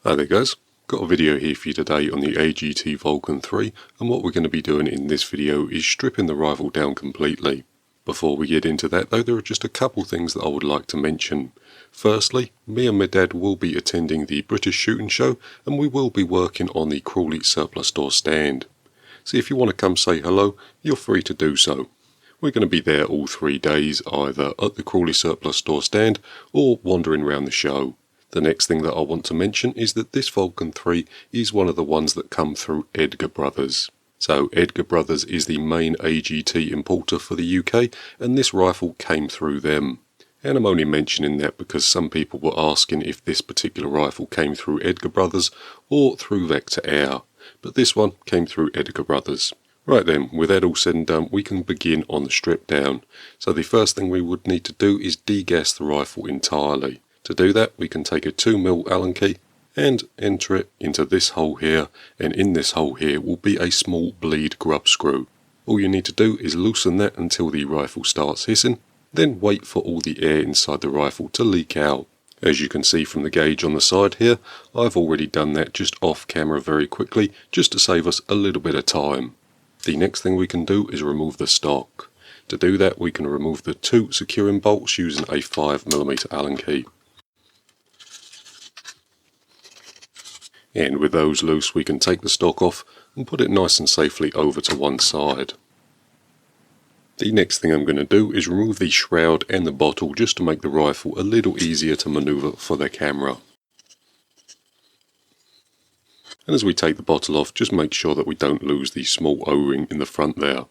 Hi there guys, got a video here for you today on the AGT Vulcan 3, and what we're going to be doing in this video is stripping the rifle down completely. Before we get into that though, there are just a couple things that I would like to mention. Firstly, me and my dad will be attending the British Shooting Show, and we will be working on the Crawley surplus store stand. So if you want to come say hello, you're free to do so. We're going to be there all 3 days, either at the Crawley surplus store stand or wandering around the show. The next thing that I want to mention is that this Vulcan 3 is one of the ones that come through Edgar Brothers. So Edgar Brothers is the main AGT importer for the UK, and this rifle came through them. And I'm only mentioning that because some people were asking if this particular rifle came through Edgar Brothers or through Vector Air, but this one came through Edgar Brothers. Right then, with that all said and done, we can begin on the strip down. So the first thing we would need to do is degas the rifle entirely. To do that, we can take a 2mm Allen key and enter it into this hole here, and in this hole here will be a small bleed grub screw. All you need to do is loosen that until the rifle starts hissing, then wait for all the air inside the rifle to leak out. As you can see from the gauge on the side here, I've already done that just off camera very quickly, just to save us a little bit of time. The next thing we can do is remove the stock. To do that, we can remove the 2 securing bolts using a 5mm Allen key. And with those loose, we can take the stock off and put it nice and safely over to one side. The next thing I'm going to do is remove the shroud and the bottle just to make the rifle a little easier to maneuver for the camera. And as we take the bottle off, just make sure that we don't lose the small O-ring in the front there.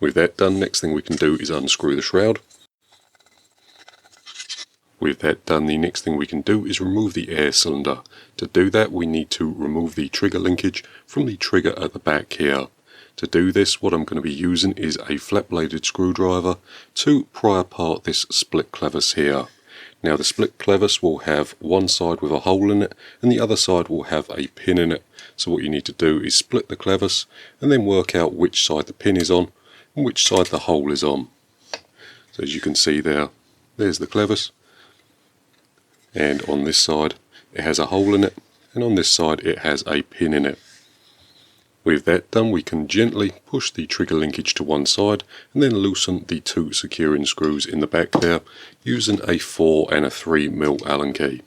With that done, next thing we can do is unscrew the shroud. With that done, the next thing we can do is remove the air cylinder. To do that, we need to remove the trigger linkage from the trigger at the back here. To do this, what I'm going to be using is a flat-bladed screwdriver to pry apart this split clevis here. Now the split clevis will have one side with a hole in it, and the other side will have a pin in it. So what you need to do is split the clevis, and then work out which side the pin is on, and which side the hole is on. So as you can see there, there's the clevis. And on this side it has a hole in it, and on this side it has a pin in it. With that done, we can gently push the trigger linkage to one side and then loosen the 2 securing screws in the back there using a 4 and a 3mm Allen key.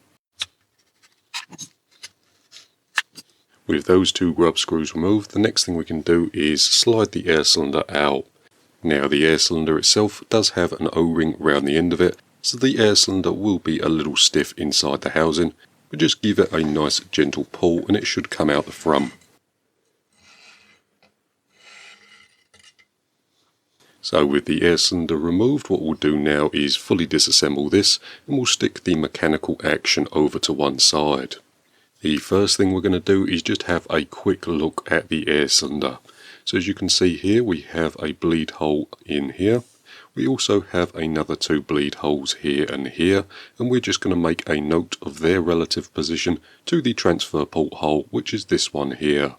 With those 2 grub screws removed, the next thing we can do is slide the air cylinder out. Now the air cylinder itself does have an O-ring round the end of it, so the air cylinder will be a little stiff inside the housing, but just give it a nice gentle pull and it should come out the front. So with the air cylinder removed, what we'll do now is fully disassemble this, and we'll stick the mechanical action over to one side. The first thing we're going to do is just have a quick look at the air cylinder. So as you can see here, we have a bleed hole in here. We also have another 2 bleed holes here and here, and we're just going to make a note of their relative position to the transfer port hole, which is this one here.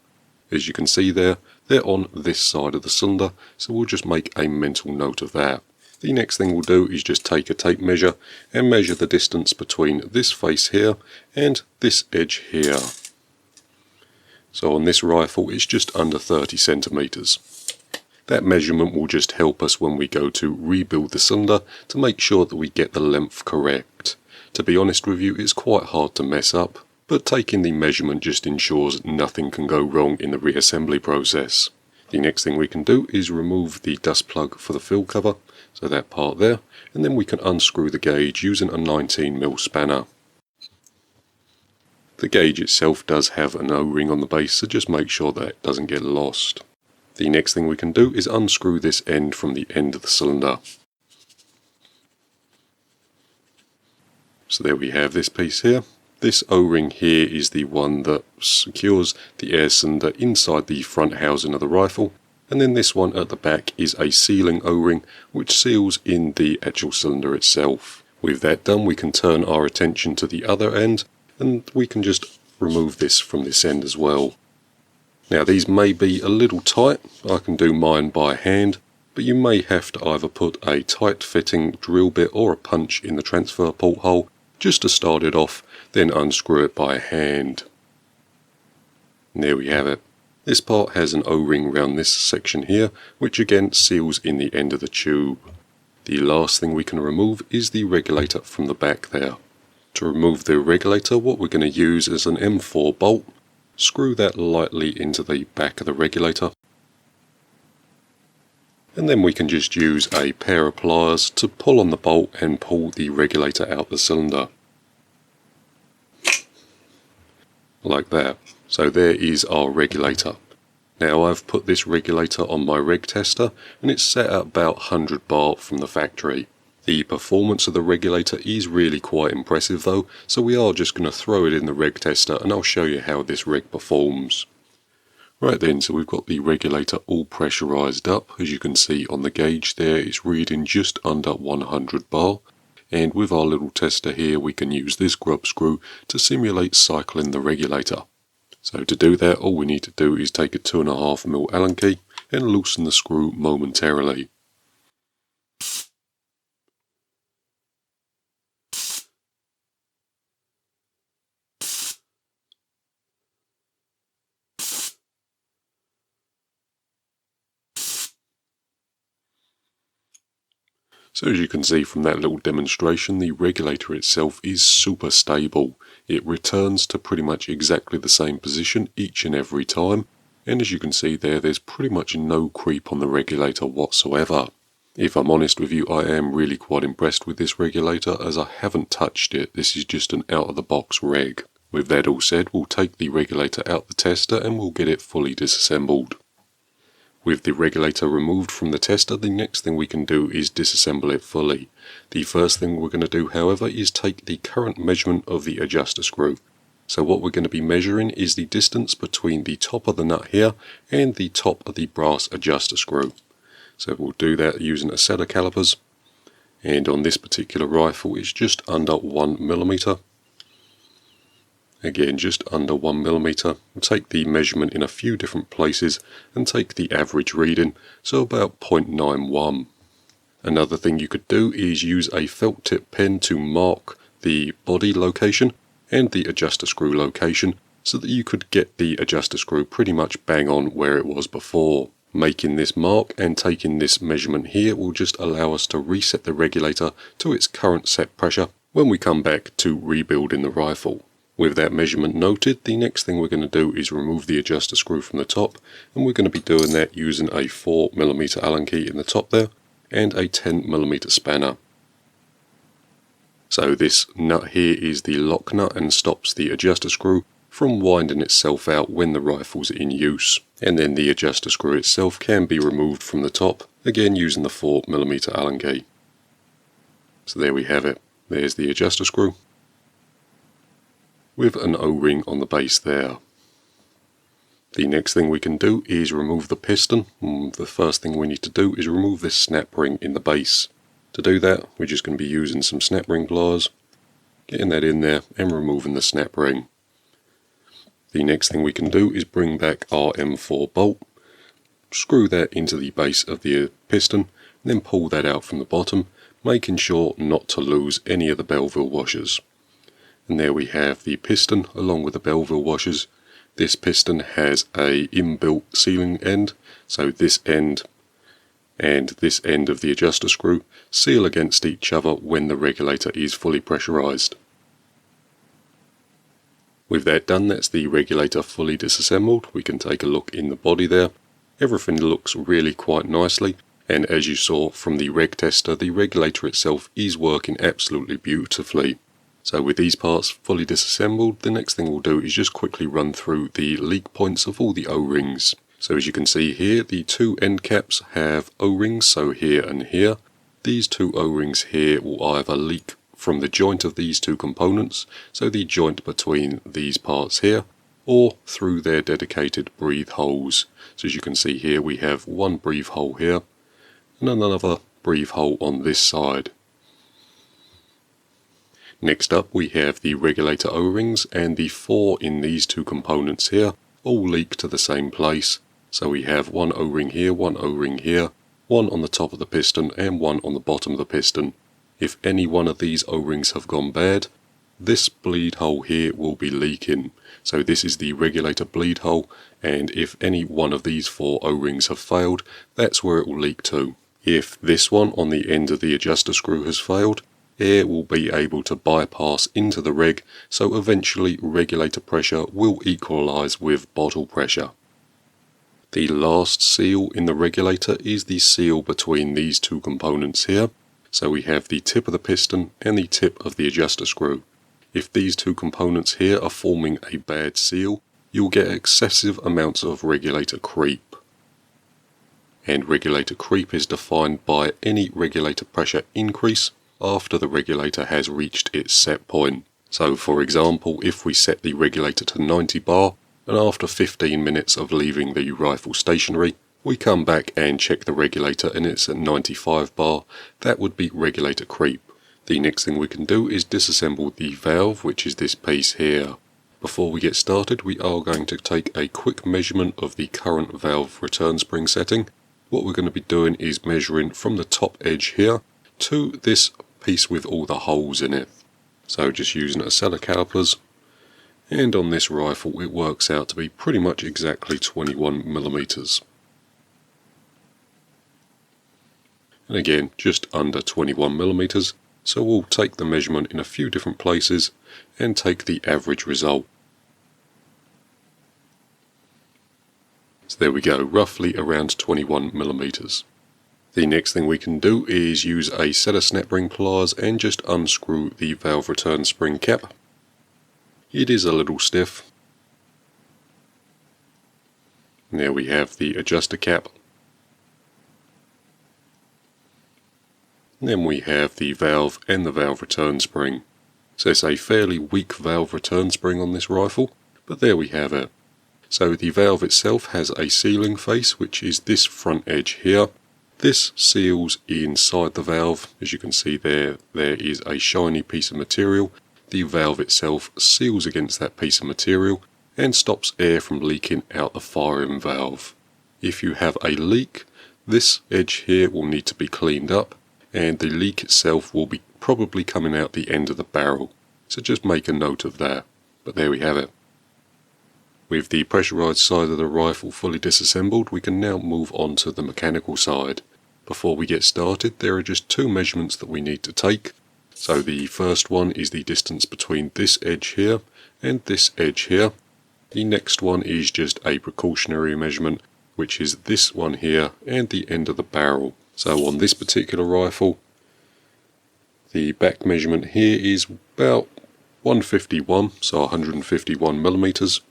As you can see there, they're on this side of the cylinder, so we'll just make a mental note of that. The next thing we'll do is just take a tape measure and measure the distance between this face here and this edge here. So on this rifle it's just under 30 centimeters. That measurement will just help us when we go to rebuild the cylinder to make sure that we get the length correct. To be honest with you, it's quite hard to mess up, but taking the measurement just ensures nothing can go wrong in the reassembly process. The next thing we can do is remove the dust plug for the fill cover, so that part there, and then we can unscrew the gauge using a 19mm spanner. The gauge itself does have an O-ring on the base, so just make sure that it doesn't get lost. The next thing we can do is unscrew this end from the end of the cylinder. So there we have this piece here. This O-ring here is the one that secures the air cylinder inside the front housing of the rifle, and then this one at the back is a sealing O-ring which seals in the actual cylinder itself. With that done, we can turn our attention to the other end, and we can just remove this from this end as well. Now these may be a little tight. I can do mine by hand, but you may have to either put a tight fitting drill bit or a punch in the transfer port hole just to start it off, then unscrew it by hand. And there we have it. This part has an O-ring around this section here, which again seals in the end of the tube. The last thing we can remove is the regulator from the back there. To remove the regulator, what we're going to use is an M4 bolt. Screw that lightly into the back of the regulator. And then we can just use a pair of pliers to pull on the bolt and pull the regulator out the cylinder. Like that. So there is our regulator. Now I've put this regulator on my reg tester and it's set at about 100 bar from the factory. The performance of the regulator is really quite impressive though, so we are just going to throw it in the reg tester and I'll show you how this reg performs. Right then, so we've got the regulator all pressurised up. As you can see on the gauge there, it's reading just under 100 bar. And with our little tester here, we can use this grub screw to simulate cycling the regulator. So to do that, all we need to do is take a 2.5mm Allen key and loosen the screw momentarily. So as you can see from that little demonstration, the regulator itself is super stable. It returns to pretty much exactly the same position each and every time, and as you can see there, there's pretty much no creep on the regulator whatsoever. If I'm honest with you, I am really quite impressed with this regulator as I haven't touched it. This is just an out of the box reg. With that all said, we'll take the regulator out the tester and we'll get it fully disassembled. With the regulator removed from the tester, the next thing we can do is disassemble it fully. The first thing we're going to do, however, is take the current measurement of the adjuster screw. So what we're going to be measuring is the distance between the top of the nut here and the top of the brass adjuster screw. So we'll do that using a set of calipers, and on this particular rifle it's just under 1mm. Again, just under 1mm. We'll take the measurement in a few different places and take the average reading, so about 0.91. Another thing you could do is use a felt tip pen to mark the body location and the adjuster screw location so that you could get the adjuster screw pretty much bang on where it was before. Making this mark and taking this measurement here will just allow us to reset the regulator to its current set pressure when we come back to rebuilding the rifle. With that measurement noted, the next thing we're going to do is remove the adjuster screw from the top, and we're going to be doing that using a 4mm Allen key in the top there and a 10mm spanner. So this nut here is the lock nut and stops the adjuster screw from winding itself out when the rifle's in use. And then the adjuster screw itself can be removed from the top, again using the 4mm Allen key. So there we have it. There's the adjuster screw, with an O-ring on the base there. The next thing we can do is remove the piston. The first thing we need to do is remove this snap ring in the base. To do that, we're just going to be using some snap ring pliers, getting that in there and removing the snap ring. The next thing we can do is bring back our M4 bolt, screw that into the base of the piston, and then pull that out from the bottom, making sure not to lose any of the Belleville washers. And there we have the piston along with the Belleville washers. This piston has a inbuilt sealing end, so this end and this end of the adjuster screw seal against each other when the regulator is fully pressurized. With that done, that's the regulator fully disassembled. We can take a look in the body there. Everything looks really quite nicely, and as you saw from the reg tester, the regulator itself is working absolutely beautifully. So with these parts fully disassembled, the next thing we'll do is just quickly run through the leak points of all the O-rings. So as you can see here, the two end caps have O-rings, so here and here. These two O-rings here will either leak from the joint of these two components, so the joint between these parts here, or through their dedicated breathe holes. So as you can see here, we have one breathe hole here, and another breathe hole on this side. Next up we have the regulator O-rings, and the four in these two components here all leak to the same place. So we have one O-ring here, one O-ring here, one on the top of the piston and one on the bottom of the piston. If any one of these O-rings have gone bad, this bleed hole here will be leaking. So this is the regulator bleed hole, and if any one of these 4 O-rings have failed, that's where it will leak to. If this one on the end of the adjuster screw has failed, air will be able to bypass into the reg, so eventually regulator pressure will equalise with bottle pressure. The last seal in the regulator is the seal between these 2 components here. So we have the tip of the piston and the tip of the adjuster screw. If these 2 components here are forming a bad seal, you'll get excessive amounts of regulator creep. And regulator creep is defined by any regulator pressure increase after the regulator has reached its set point. So for example, if we set the regulator to 90 bar, and after 15 minutes of leaving the rifle stationary, we come back and check the regulator and it's at 95 bar, that would be regulator creep. The next thing we can do is disassemble the valve, which is this piece here. Before we get started, we are going to take a quick measurement of the current valve return spring setting. What we're going to be doing is measuring from the top edge here to this piece with all the holes in it. So just using a set of calipers, and on this rifle it works out to be pretty much exactly 21mm. And again, just under 21mm, so we'll take the measurement in a few different places and take the average result. So there we go, roughly around 21mm. The next thing we can do is use a set of snap ring pliers and just unscrew the valve return spring cap. It is a little stiff. There we have the adjuster cap. Then we have the valve and the valve return spring. So it's a fairly weak valve return spring on this rifle, but there we have it. So the valve itself has a sealing face, which is this front edge here. This seals inside the valve. As you can see there is a shiny piece of material. The valve itself seals against that piece of material and stops air from leaking out the firing valve. If you have a leak, this edge here will need to be cleaned up, and the leak itself will be probably coming out the end of the barrel. So just make a note of that. But there we have it. With the pressurized side of the rifle fully disassembled, we can now move on to the mechanical side. Before we get started, there are just 2 measurements that we need to take. So the first one is the distance between this edge here and this edge here. The next one is just a precautionary measurement, which is this one here and the end of the barrel. So on this particular rifle, the back measurement here is about 151, so 151mm.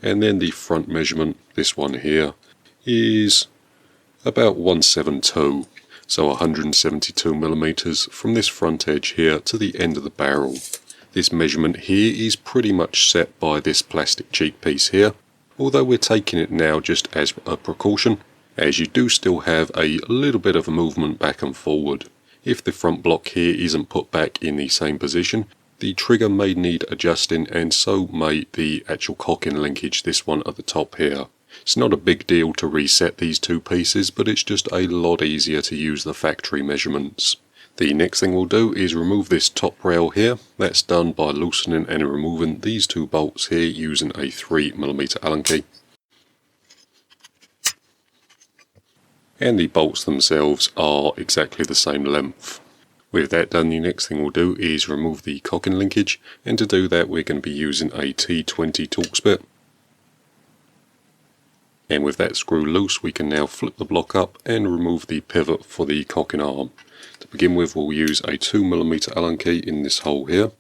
And then the front measurement, this one here, is about 172, so 172mm from this front edge here to the end of the barrel. This measurement here is pretty much set by this plastic cheek piece here, although we're taking it now just as a precaution, as you do still have a little bit of movement back and forward. If the front block here isn't put back in the same position, the trigger may need adjusting, and so may the actual cocking linkage, this one at the top here. It's not a big deal to reset these 2 pieces, but it's just a lot easier to use the factory measurements. The next thing we'll do is remove this top rail here. That's done by loosening and removing these 2 bolts here using a 3mm Allen key. And the bolts themselves are exactly the same length. With that done, the next thing we'll do is remove the cocking linkage, and to do that we're going to be using a T20 Torx bit. And with that screw loose, we can now flip the block up and remove the pivot for the cocking arm. To begin with, we'll use a 2mm Allen key in this hole here.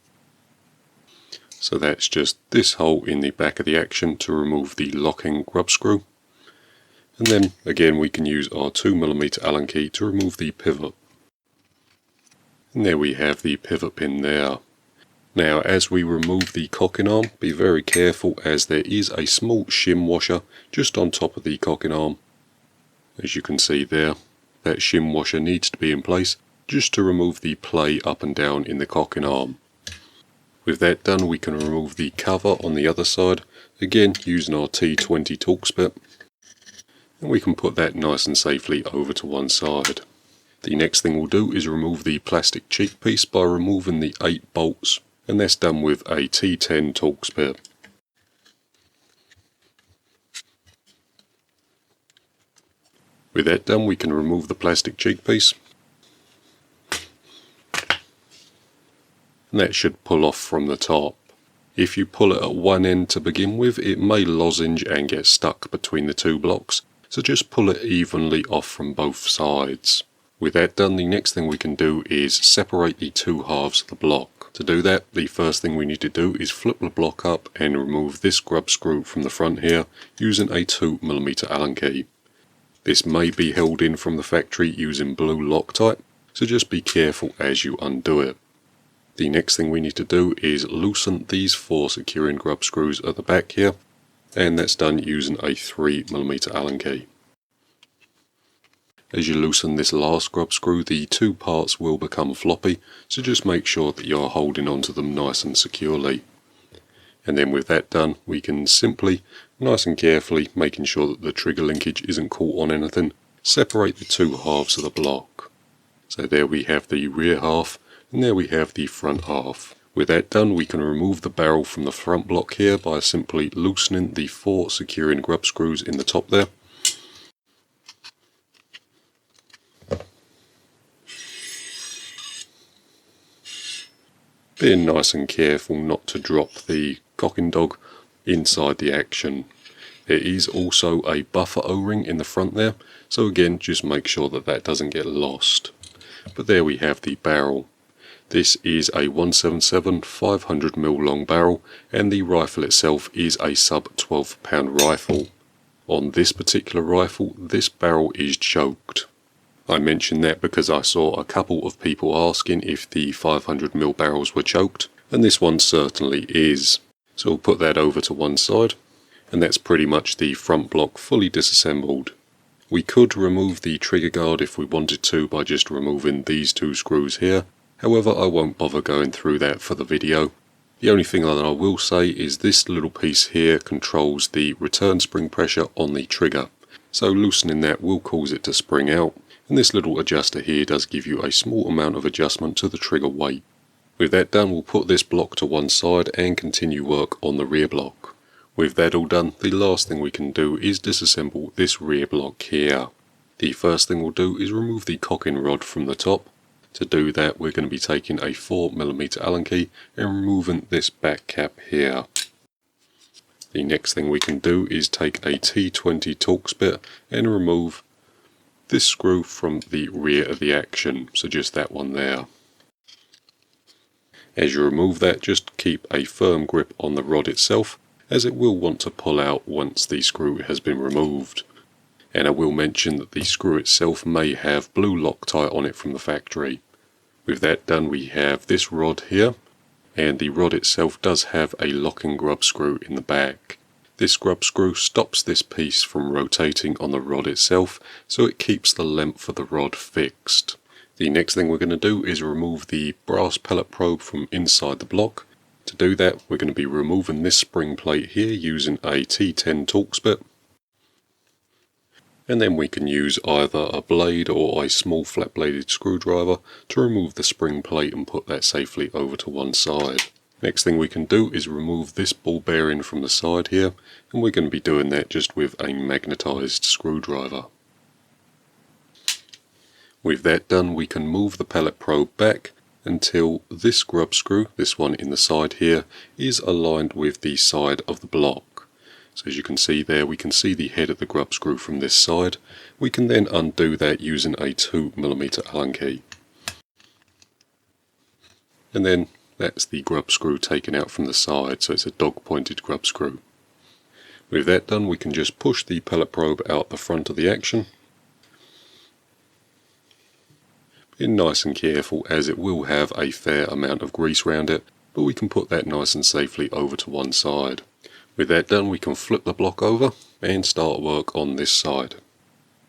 So that's just this hole in the back of the action to remove the locking grub screw. And then again we can use our 2mm Allen key to remove the pivot. And there we have the pivot pin there. Now as we remove the cocking arm, be very careful as there is a small shim washer just on top of the cocking arm. As you can see there, that shim washer needs to be in place just to remove the play up and down in the cocking arm. With that done, we can remove the cover on the other side, again using our T20 Torx bit. And we can put that nice and safely over to one side. The next thing we'll do is remove the plastic cheek piece by removing the 8 bolts and that's done with a T10 Torx bit. With that done, we can remove the plastic cheek piece, and that should pull off from the top. If you pull it at one end to begin with, it may lozenge and get stuck between the two blocks, so just pull it evenly off from both sides. With that done, the next thing we can do is separate the two halves of the block. To do that, the first thing we need to do is flip the block up and remove this grub screw from the front here using a 2mm Allen key. This may be held in from the factory using blue Loctite, so just be careful as you undo it. The next thing we need to do is loosen these 4 securing grub screws at the back here, and that's done using a 3mm Allen key. As you loosen this last grub screw, the two parts will become floppy, so just make sure that you're holding onto them nice and securely. And then with that done, we can simply, nice and carefully, making sure that the trigger linkage isn't caught on anything, separate the two halves of the block. So there we have the rear half, and there we have the front half. With that done, we can remove the barrel from the front block here by simply loosening the 4 securing grub screws in the top there. Being nice and careful not to drop the cocking dog inside the action. There is also a buffer O-ring in the front there, so again just make sure that that doesn't get lost. But there we have the barrel. This is a 177 500mm long barrel, and the rifle itself is a sub 12 pound rifle. On this particular rifle, this barrel is choked. I mention that because I saw a couple of people asking if the 500mm barrels were choked, and this one certainly is. So we'll put that over to one side, and that's pretty much the front block fully disassembled. We could remove the trigger guard if we wanted to by just removing these 2 screws here, however I won't bother going through that for the video. The only thing that I will say is this little piece here controls the return spring pressure on the trigger, so loosening that will cause it to spring out. And this little adjuster here does give you a small amount of adjustment to the trigger weight. With that done, we'll put this block to one side and continue work on the rear block. With that all done, the last thing we can do is disassemble this rear block here. The first thing we'll do is remove the cocking rod from the top. To do that, we're going to be taking a 4mm Allen key and removing this back cap here. The next thing we can do is take a T20 Torx bit and remove this screw from the rear of the action, so just that one there. As you remove that, just keep a firm grip on the rod itself, as it will want to pull out once the screw has been removed. And I will mention that the screw itself may have blue Loctite on it from the factory. With that done, we have this rod here, and the rod itself does have a locking grub screw in the back. This grub screw stops this piece from rotating on the rod itself, so it keeps the length of the rod fixed. The next thing we're going to do is remove the brass pellet probe from inside the block. To do that, we're going to be removing this spring plate here using a T10 Torx bit. And then we can use either a blade or a small flat bladed screwdriver to remove the spring plate and put that safely over to one side. Next thing we can do is remove this ball bearing from the side here, and we're going to be doing that just with a magnetized screwdriver. With that done, we can move the pellet probe back until this grub screw, this one in the side here, is aligned with the side of the block. So as you can see there, we can see the head of the grub screw from this side. We can then undo that using a 2mm Allen key. And then that's the grub screw taken out from the side, so it's a dog pointed grub screw. With that done, we can just push the pellet probe out the front of the action. Being nice and careful, as it will have a fair amount of grease around it, but we can put that nice and safely over to one side. With that done, we can flip the block over and start work on this side.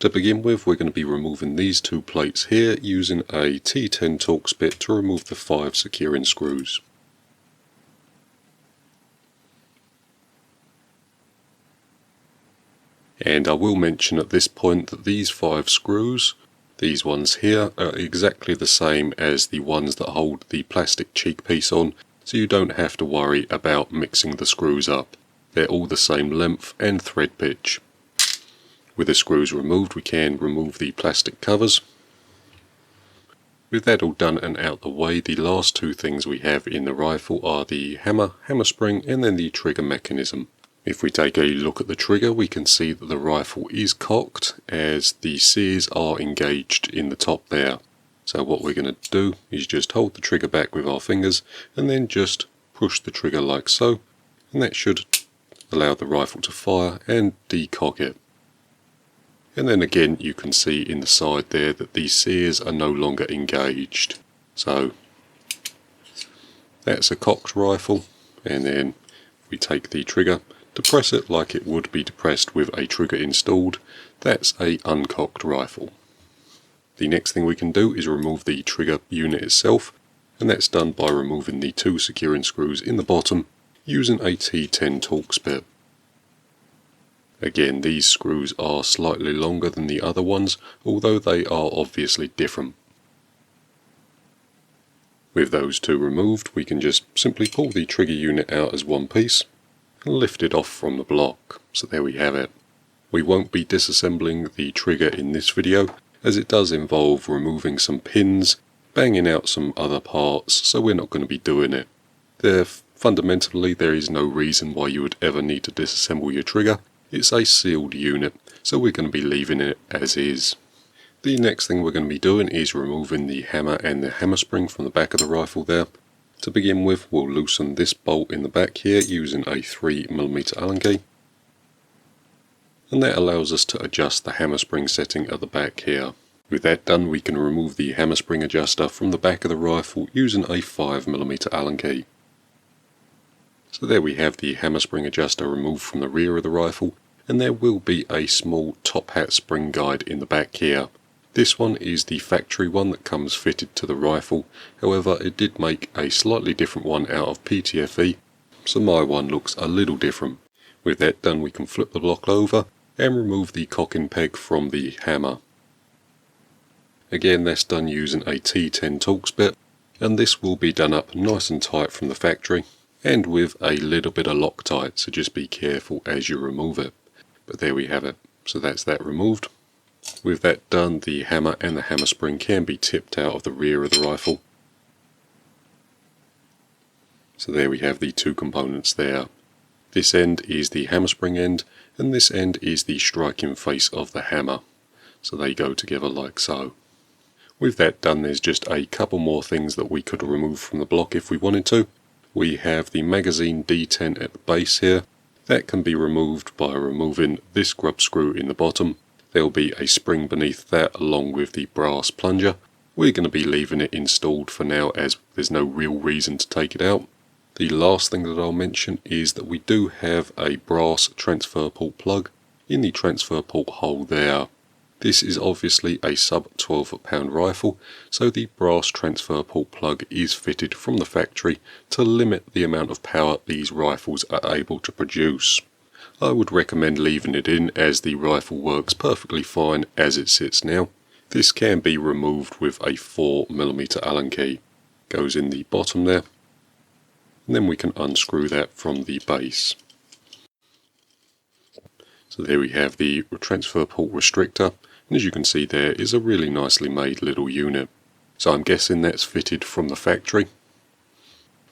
To begin with, we're going to be removing these 2 plates here using a T10 Torx bit to remove the 5 securing screws. And I will mention at this point that these 5 screws, these ones here, are exactly the same as the ones that hold the plastic cheek piece on, so you don't have to worry about mixing the screws up. They're all the same length and thread pitch. With the screws removed, we can remove the plastic covers. With that all done and out the way, the last two things we have in the rifle are the hammer spring, and then the trigger mechanism. If we take a look at the trigger, we can see that the rifle is cocked as the sears are engaged in the top there. So what we're going to do is just hold the trigger back with our fingers and then just push the trigger like so, and that should allow the rifle to fire and decock it. And then again you can see in the side there that the sears are no longer engaged. So that's a cocked rifle, and then we take the trigger, depress it like it would be depressed with a trigger installed. That's a uncocked rifle. The next thing we can do is remove the trigger unit itself, and that's done by removing the two securing screws in the bottom using a T10 Torx bit. Again, these screws are slightly longer than the other ones, although they are obviously different. With those two removed, we can just simply pull the trigger unit out as one piece and lift it off from the block. So there we have it. We won't be disassembling the trigger in this video, as it does involve removing some pins, banging out some other parts, so we're not going to be doing it. Fundamentally, there is no reason why you would ever need to disassemble your trigger. It's a sealed unit, so we're going to be leaving it as is. The next thing we're going to be doing is removing the hammer and the hammer spring from the back of the rifle there. To begin with, we'll loosen this bolt in the back here using a 3mm Allen key. And that allows us to adjust the hammer spring setting at the back here. With that done, we can remove the hammer spring adjuster from the back of the rifle using a 5mm Allen key. So there we have the hammer spring adjuster removed from the rear of the rifle, and there will be a small top hat spring guide in the back here. This one is the factory one that comes fitted to the rifle, however it did make a slightly different one out of PTFE, so my one looks a little different. With that done, we can flip the block over and remove the cocking peg from the hammer. Again, that's done using a T10 Torx bit, and this will be done up nice and tight from the factory, and with a little bit of Loctite, so just be careful as you remove it. But there we have it, so that's that removed. With that done, the hammer and the hammer spring can be tipped out of the rear of the rifle. So there we have the two components there. This end is the hammer spring end, and this end is the striking face of the hammer. So they go together like so. With that done, there's just a couple more things that we could remove from the block if we wanted to. We have the magazine D10 at the base here. That can be removed by removing this grub screw in the bottom. There will be a spring beneath that along with the brass plunger. We're going to be leaving it installed for now as there's no real reason to take it out. The last thing that I'll mention is that we do have a brass transfer port plug in the transfer port hole there. This is obviously a sub 12 pound rifle, so the brass transfer port plug is fitted from the factory to limit the amount of power these rifles are able to produce. I would recommend leaving it in as the rifle works perfectly fine as it sits now. This can be removed with a 4mm Allen key. Goes in the bottom there, and then we can unscrew that from the base. So there we have the transfer port restrictor, and as you can see there is a really nicely made little unit. So I'm guessing that's fitted from the factory.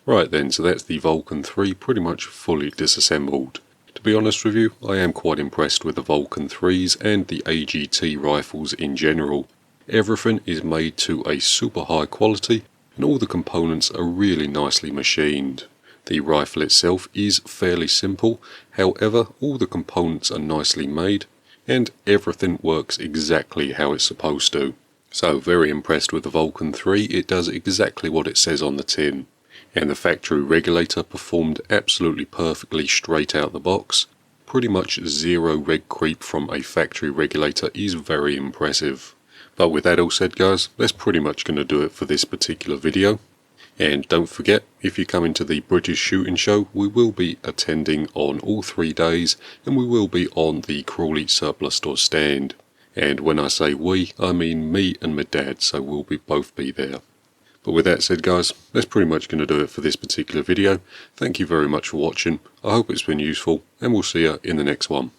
Right then, so that's the Vulcan 3 pretty much fully disassembled. To be honest with you, I am quite impressed with the Vulcan 3s and the AGT rifles in general. Everything is made to a super high quality, and all the components are really nicely machined. The rifle itself is fairly simple, however all the components are nicely made and everything works exactly how it's supposed to. So very impressed with the Vulcan 3, it does exactly what it says on the tin. And the factory regulator performed absolutely perfectly straight out the box. Pretty much zero reg creep from a factory regulator is very impressive. But with that all said guys, that's pretty much going to do it for this particular video. And don't forget, if you come into the British Shooting Show, we will be attending on all 3 days, and we will be on the Crawley Surplus Store stand. And when I say we, I mean me and my dad, so we'll both be there. But with that said guys, that's pretty much going to do it for this particular video. Thank you very much for watching, I hope it's been useful, and we'll see you in the next one.